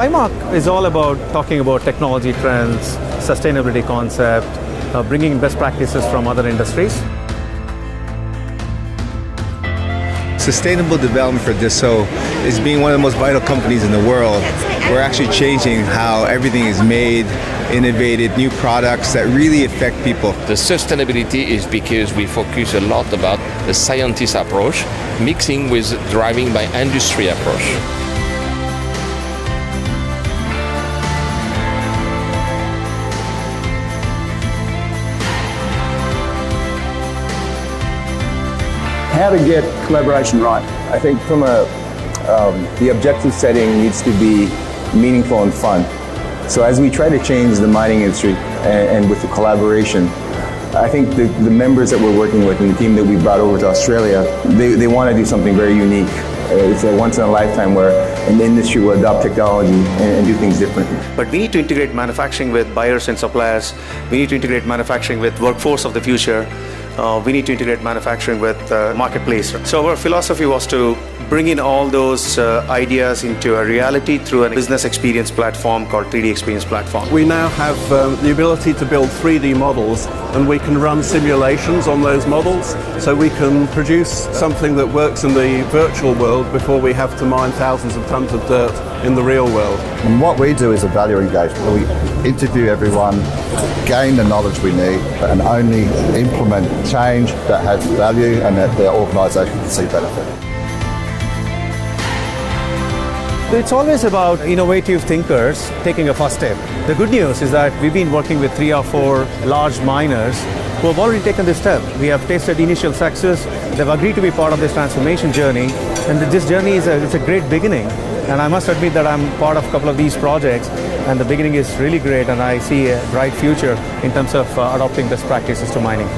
IMARC is all about talking about technology trends, sustainability concept, bringing best practices from other industries. Sustainable development for Dassault is being one of the most vital companies in the world. We're actually changing how everything is made, innovated, new products that really affect people. The sustainability is because we focus a lot about the scientist approach, mixing with driving by industry approach. How to get collaboration right. I think from the objective setting needs to be meaningful and fun. So as we try to change the mining industry and with the collaboration, I think the members that we're working with and the team that we brought over to Australia, they want to do something very unique. It's a once in a lifetime where an industry will adopt technology and do things differently. But we need to integrate manufacturing with buyers and suppliers. We need to integrate manufacturing with workforce of the future. We need to integrate manufacturing with marketplace. So our philosophy was to bring in all those ideas into a reality through a business experience platform called 3D Experience Platform. We now have the ability to build 3D models, and we can run simulations on those models, so we can produce something that works in the virtual world before we have to mine thousands of tons of dirt in the real world. And what we do is a value engagement. We interview everyone, gain the knowledge we need, and only implement change that has value and that their organisation can see benefit. It's always about innovative thinkers taking a first step. The good news is that we've been working with 3 or 4 large miners who have already taken this step. We have tasted initial success. They've agreed to be part of this transformation journey, and this journey is a great beginning. And I must admit that I'm part of a couple of these projects, and the beginning is really great, and I see a bright future in terms of adopting best practices to mining.